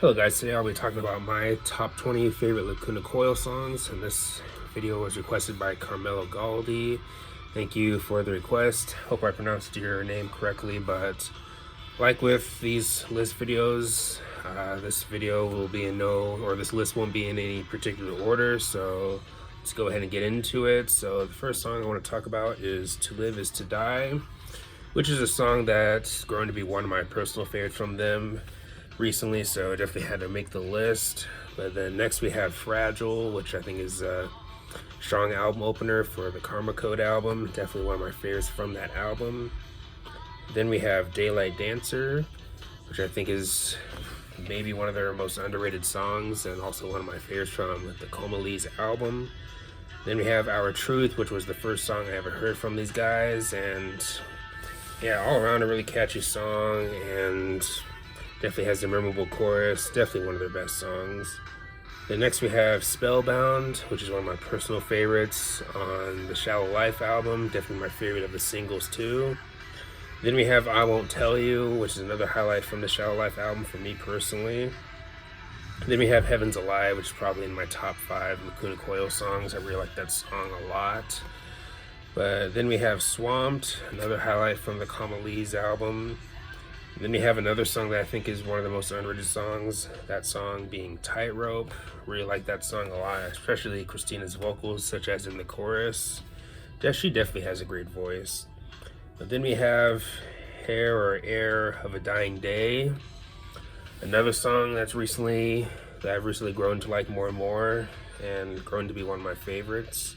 Hello guys, today I'll be talking about my top 20 favorite Lacuna Coil songs, and this video was requested by Carmelo Galdi. Thank you for the request. Hope I pronounced your name correctly, but like with these list videos, this video will be in this list won't be in any particular order, so let's go ahead and get into it. So the first song I want to talk about is To Live Is To Die, which is a song that's grown to be one of my personal favorites from them recently, so I definitely had to make the list. But then next we have Fragile, which I think is a strong album opener for the Karma Code album. Definitely one of my favorites from that album. Then we have Daylight Dancer, which I think is maybe one of their most underrated songs and also one of my favorites from the Comalee's album. Then we have Our Truth, which was the first song I ever heard from these guys, and yeah, all around a really catchy song, and definitely has a memorable chorus. Definitely one of their best songs. Then next we have Spellbound, which is one of my personal favorites on the Shallow Life album. Definitely my favorite of the singles too. Then we have I Won't Tell You, which is another highlight from the Shallow Life album for me personally. Then we have Heaven's Alive, which is probably in my top 5 Lacuna Coil songs. I really like that song a lot. But then we have Swamped, another highlight from the Comalee's album. Then we have another song that I think is one of the most underrated songs, that song being Tightrope. Really like that song a lot, especially Christina's vocals, such as in the chorus. She definitely has a great voice. But then we have Hair or Air of a Dying Day, another song that I've recently grown to like more and more and grown to be one of my favorites.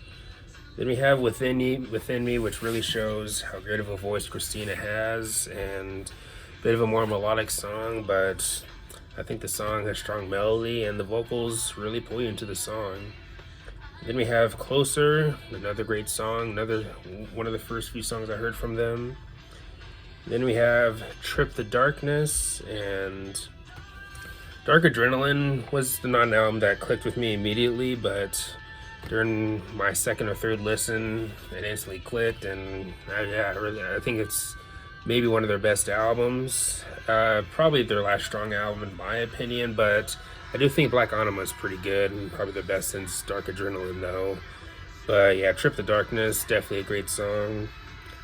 Then we have Within Me, which really shows how great of a voice Christina has, and a bit of a more melodic song, but I think the song has strong melody and the vocals really pull you into the song. Then we have Closer, another great song, another one of the first few songs I heard from them. Then we have Trip the Darkness, and Dark Adrenaline was not an album that clicked with me immediately, but during my second or third listen, it instantly clicked, and I think it's maybe one of their best albums. Probably their last strong album in my opinion, but I do think Black Anima is pretty good, and probably the best since Dark Adrenaline though. But yeah, Trip the Darkness, definitely a great song.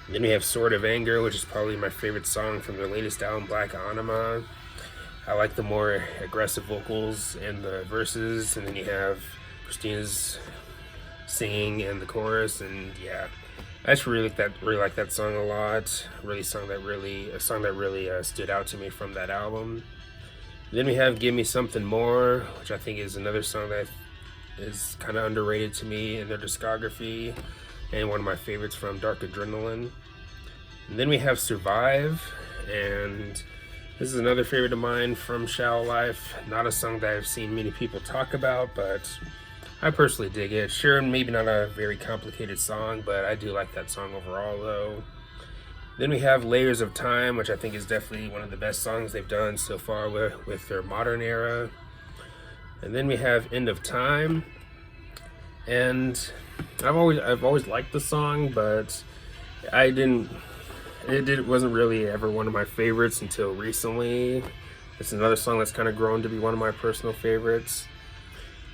Then we have Sword of Anger, which is probably my favorite song from their latest album, Black Anima. I like the more aggressive vocals and the verses, and then you have Christina's singing and the chorus, and yeah, I just really like that song a lot. A song that really stood out to me from that album. Then we have Give Me Something More, which I think is another song that is kind of underrated to me in their discography, and one of my favorites from Dark Adrenaline. And then we have Survive, and this is another favorite of mine from Shallow Life. Not a song that I've seen many people talk about, but I personally dig it. Sure, maybe not a very complicated song, but I do like that song overall though. Then we have Layers of Time, which I think is definitely one of the best songs they've done so far with their modern era. And then we have End of Time, and I've always liked the song, but it wasn't really ever one of my favorites until recently. It's another song that's kind of grown to be one of my personal favorites.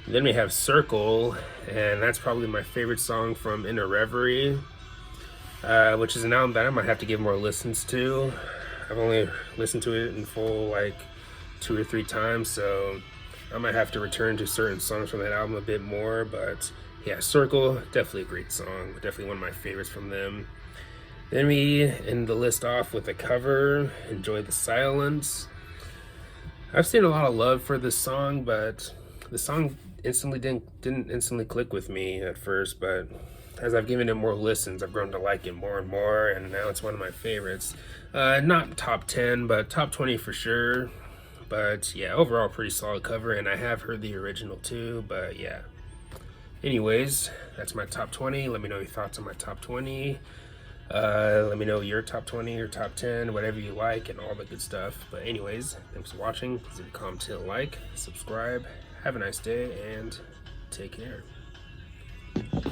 Then we have Circle, and that's probably my favorite song from Inner Reverie, which is an album that I might have to give more listens to. I've only listened to it in full like 2 or 3 times, so I might have to return to certain songs from that album a bit more. But yeah, Circle, definitely a great song, definitely one of my favorites from them. Then we end the list off with a cover, Enjoy the Silence. I've seen a lot of love for this song, but the song didn't instantly click with me at first, but as I've given it more listens, I've grown to like it more and more, and now it's one of my favorites. Not top 10, but top 20 for sure. But yeah, overall pretty solid cover, and I have heard the original too, but yeah. Anyways, that's my top 20. Let me know your thoughts on my top 20. Let me know your top 20 or top 10, whatever you like, and all the good stuff. But anyways, thanks for watching. Please leave a comment, like, subscribe. Have a nice day, and take care.